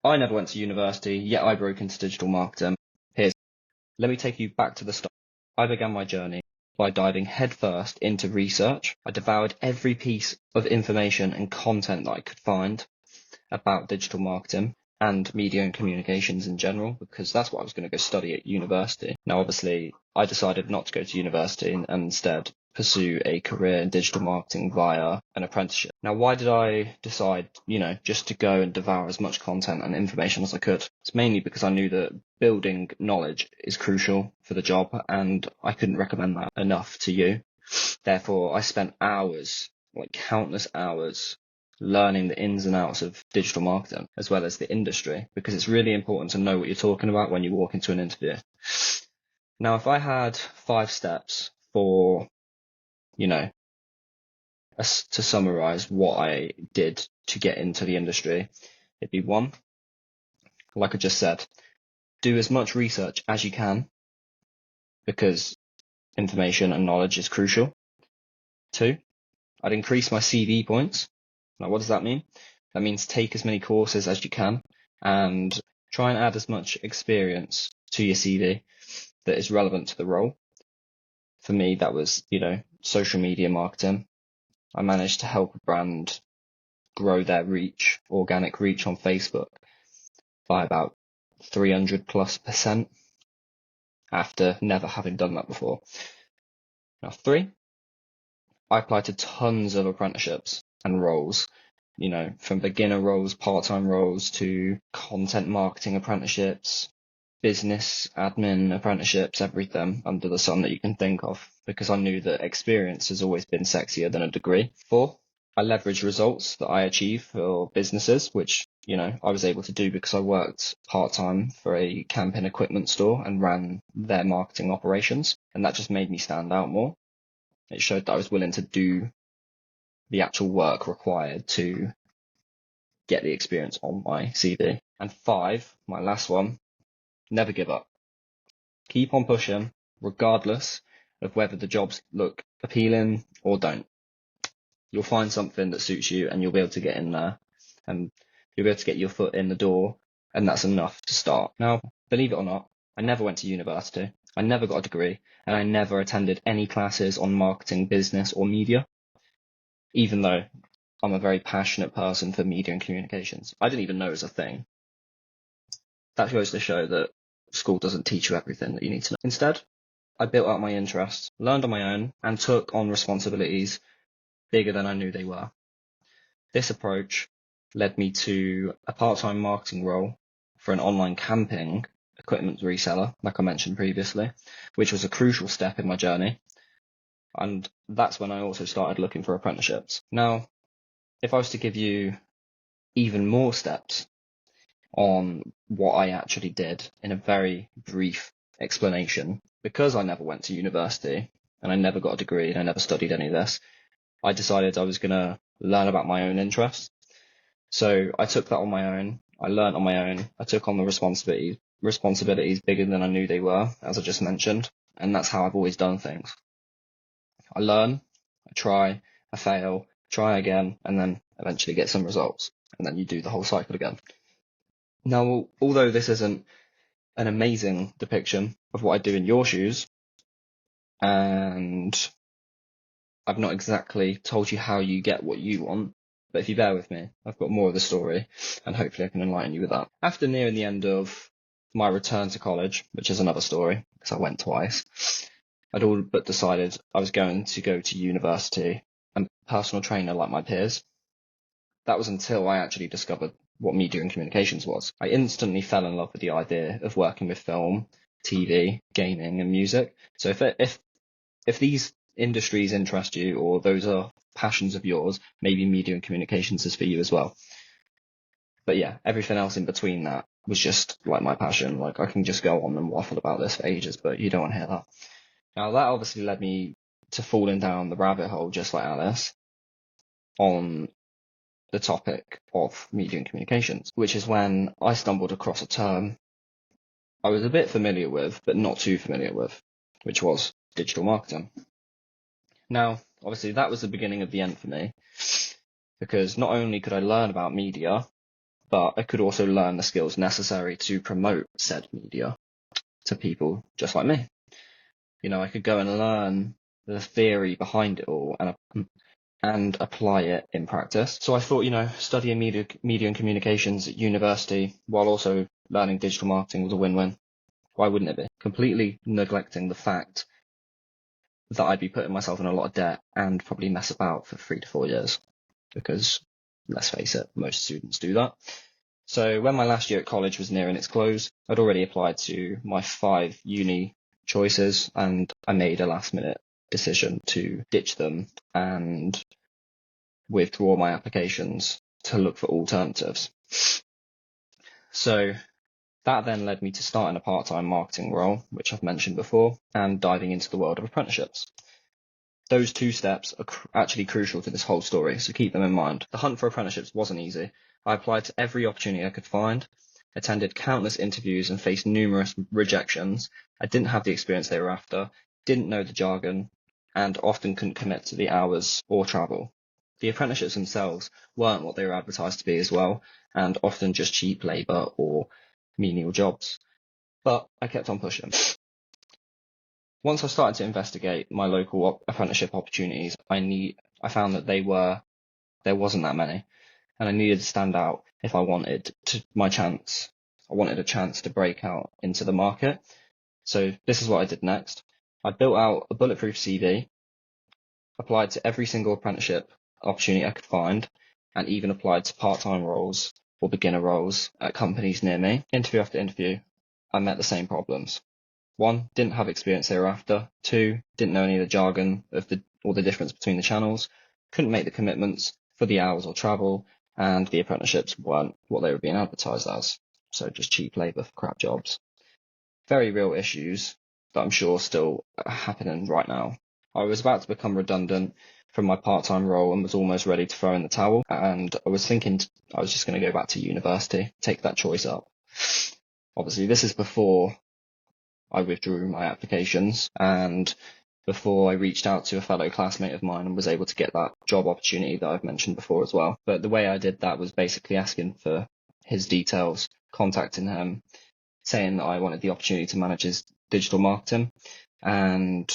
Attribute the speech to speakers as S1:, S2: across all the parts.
S1: I never went to university, yet I broke into digital marketing. Let me take you back to the start. I began my journey by diving headfirst into research. I devoured every piece of information and content that I could find about digital marketing and media and communications in general, because that's what I was going to go study at university. Now, obviously, I decided not to go to university and instead pursue a career in digital marketing via an apprenticeship. Now, why did I decide, just to go and devour as much content and information as I could? It's mainly because I knew that building knowledge is crucial for the job, and I couldn't recommend that enough to you. Therefore, I spent hours, like countless hours, learning the ins and outs of digital marketing as well as the industry, because it's really important to know what you're talking about when you walk into an interview. Now, if I had 5 steps for, to summarize what I did to get into the industry, it'd be 1, like I just said, do as much research as you can, because information and knowledge is crucial. 2, I'd increase my CV points. Now, what does that mean? That means take as many courses as you can and try and add as much experience to your CV that is relevant to the role. For me, that was, social media marketing. I managed to help a brand grow their reach, organic reach on Facebook by about 300+% after never having done that before. Now, 3, I applied to tons of apprenticeships and roles, from beginner roles, part-time roles to content marketing apprenticeships, business admin apprenticeships, everything under the sun that you can think of, because I knew that experience has always been sexier than a degree. 4, I leveraged results that I achieved for businesses, which, I was able to do because I worked part-time for a camping equipment store and ran their marketing operations, and that just made me stand out more. It showed that I was willing to do the actual work required to get the experience on my CV. And 5, my last one, never give up. Keep on pushing, regardless of whether the jobs look appealing or don't. You'll find something that suits you and you'll be able to get in there and you'll be able to get your foot in the door, and that's enough to start. Now, believe it or not, I never went to university, I never got a degree, and I never attended any classes on marketing, business, or media, even though I'm a very passionate person for media and communications. I didn't even know it was a thing. That goes to show that school doesn't teach you everything that you need to know. Instead, I built out my interests, learned on my own, and took on responsibilities bigger than I knew they were. This approach led me to a part-time marketing role for an online camping equipment reseller, like I mentioned previously, which was a crucial step in my journey. And that's when I also started looking for apprenticeships. Now, if I was to give you even more steps on what I actually did in a very brief explanation, because I never went to university and I never got a degree and I never studied any of this, I decided I was going to learn about my own interests. So I took that on my own. I learned on my own. I took on the responsibilities bigger than I knew they were, as I just mentioned. And that's how I've always done things. I learn, I try, I fail, try again, and then eventually get some results. And then you do the whole cycle again. Now, although this isn't an amazing depiction of what I do in your shoes, and I've not exactly told you how you get what you want, but if you bear with me, I've got more of the story, and hopefully I can enlighten you with that. After nearing the end of my return to college, which is another story, because I went twice, I'd all but decided I was going to go to university and personal trainer like my peers. That was until I actually discovered what media and communications was. I instantly fell in love with the idea of working with film, TV, gaming, and music. So if these industries interest you, or those are passions of yours, maybe media and communications is for you as well. But yeah, everything else in between that was just like my passion. Like, I can just go on and waffle about this for ages, but you don't want to hear that. Now, that obviously led me to falling down the rabbit hole, just like Alice, on the topic of media and communications, which is when I stumbled across a term I was a bit familiar with, but not too familiar with, which was digital marketing. Now, obviously, that was the beginning of the end for me, because not only could I learn about media, but I could also learn the skills necessary to promote said media to people just like me. I could go and learn the theory behind it all and apply it in practice. So I thought, studying media and communications at university while also learning digital marketing was a win-win. Why wouldn't it be? Completely neglecting the fact that I'd be putting myself in a lot of debt and probably mess about for 3 to 4 years, because let's face it, most students do that. So when my last year at college was nearing its close, I'd already applied to my 5 uni choices, and I made a last minute decision to ditch them and withdraw my applications to look for alternatives. So that then led me to starting a part-time marketing role, which I've mentioned before, and diving into the world of apprenticeships. Those 2 steps are actually crucial to this whole story, so keep them in mind. The hunt for apprenticeships wasn't easy. I applied to every opportunity I could find, attended countless interviews and faced numerous rejections. I didn't have the experience they were after, didn't know the jargon, and often couldn't commit to the hours or travel. The apprenticeships themselves weren't what they were advertised to be as well, and often just cheap labour or menial jobs. But I kept on pushing. Once I started to investigate my local apprenticeship opportunities, I found that there wasn't that many, and I needed to stand out if I wanted a chance to break out into the market. So this is what I did next. I built out a bulletproof CV, applied to every single apprenticeship opportunity I could find, and even applied to part-time roles or beginner roles at companies near me. Interview after interview, I met the same problems. 1, didn't have experience thereafter. 2, didn't know any of the jargon or the difference between the channels, couldn't make the commitments for the hours or travel, and the apprenticeships weren't what they were being advertised as. So just cheap labour for crap jobs. Very real issues that I'm sure still happening right now. I was about to become redundant from my part-time role and was almost ready to throw in the towel, and I was thinking I was just going to go back to university, take that choice up. Obviously, this is before I withdrew my applications and before I reached out to a fellow classmate of mine and was able to get that job opportunity that I've mentioned before as well. But the way I did that was basically asking for his details, contacting him, saying that I wanted the opportunity to manage his digital marketing and,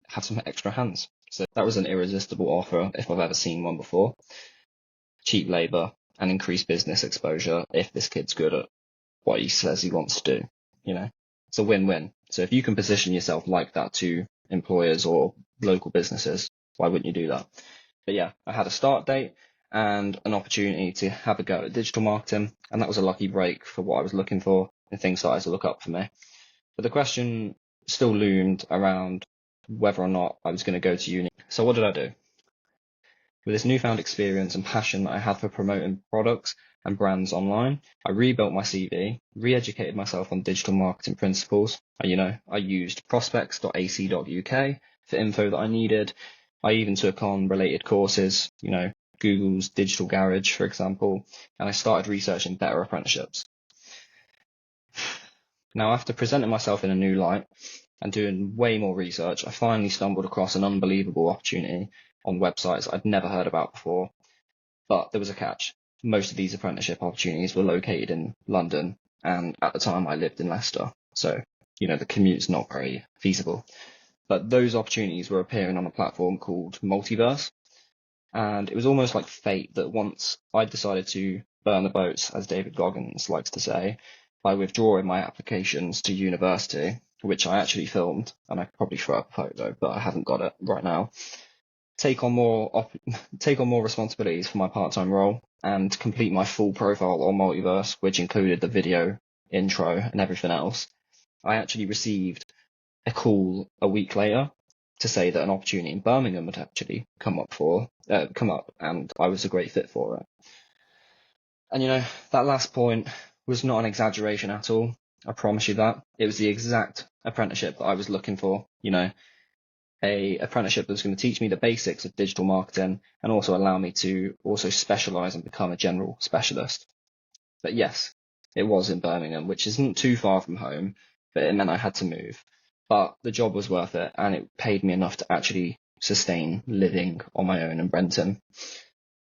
S1: have some extra hands. So that was an irresistible offer if I've ever seen one before. Cheap labour and increased business exposure if this kid's good at what he says he wants to do. It's a win-win. So if you can position yourself like that to employers or local businesses, why wouldn't you do that? But yeah, I had a start date and an opportunity to have a go at digital marketing, and that was a lucky break for what I was looking for, and things started to look up for me. But the question still loomed around whether or not I was going to go to uni. So what did I do? With this newfound experience and passion that I had for promoting products and brands online, I rebuilt my CV, re-educated myself on digital marketing principles. I used prospects.ac.uk for info that I needed. I even took on related courses, Google's Digital Garage, for example, and I started researching better apprenticeships. Now, after presenting myself in a new light and doing way more research, I finally stumbled across an unbelievable opportunity on websites I'd never heard about before. But there was a catch. Most of these apprenticeship opportunities were located in London, and at the time I lived in Leicester. So, the commute's not very feasible. But those opportunities were appearing on a platform called Multiverse. And it was almost like fate that once I decided to burn the boats, as David Goggins likes to say, by withdrawing my applications to university, which I actually filmed, and I could probably throw up a photo, but I haven't got it right now. Take on more responsibilities for my part-time role and complete my full profile on Multiverse, which included the video, intro, and everything else. I actually received a call a week later to say that an opportunity in Birmingham had actually come up, and I was a great fit for it. And that last point was not an exaggeration at all. I promise you that. It was the exact apprenticeship that I was looking for, a apprenticeship that was going to teach me the basics of digital marketing and also allow me to also specialise and become a general specialist. But yes, it was in Birmingham, which isn't too far from home, but it meant I had to move. But the job was worth it, and it paid me enough to actually sustain living on my own in Brenton.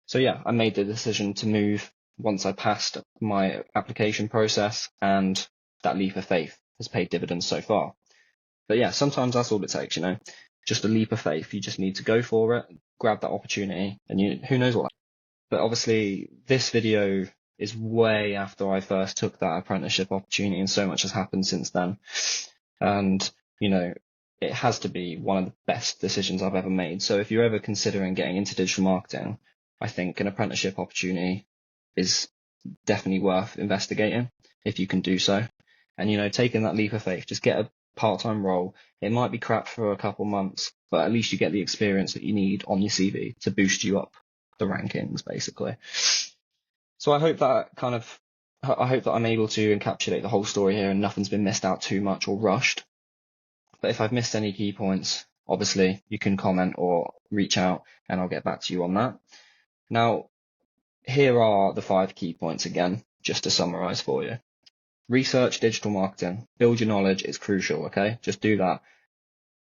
S1: So yeah, I made the decision to move once I passed my application process, and that leap of faith has paid dividends so far. But yeah, sometimes that's all it takes, just a leap of faith. You just need to go for it, grab that opportunity, and who knows what. But obviously this video is way after I first took that apprenticeship opportunity, and so much has happened since then. And, it has to be one of the best decisions I've ever made. So if you're ever considering getting into digital marketing, I think an apprenticeship opportunity is definitely worth investigating if you can do so. And, taking that leap of faith, just get a part-time role. It might be crap for a couple months, but at least you get the experience that you need on your CV to boost you up the rankings, basically. So I hope that I'm able to encapsulate the whole story here and nothing's been missed out too much or rushed. But if I've missed any key points, obviously you can comment or reach out and I'll get back to you on that. Now, here are the 5 key points again, just to summarize for you. Research digital marketing. Build your knowledge. It's crucial, okay? Just do that.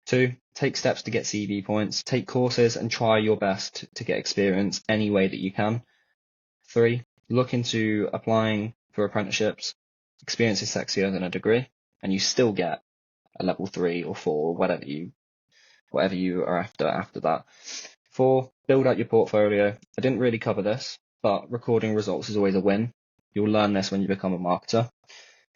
S1: 2, take steps to get CV points. Take courses and try your best to get experience any way that you can. 3, look into applying for apprenticeships. Experience is sexier than a degree, and you still get a level 3 or 4 or whatever you are after that. 4, build out your portfolio. I didn't really cover this, but recording results is always a win. You'll learn this when you become a marketer.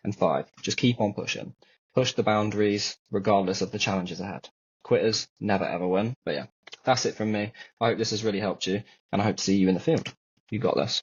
S1: And 5, just keep on pushing. Push the boundaries regardless of the challenges ahead. Quitters never ever win. But yeah, that's it from me. I hope this has really helped you, and I hope to see you in the field. You got this.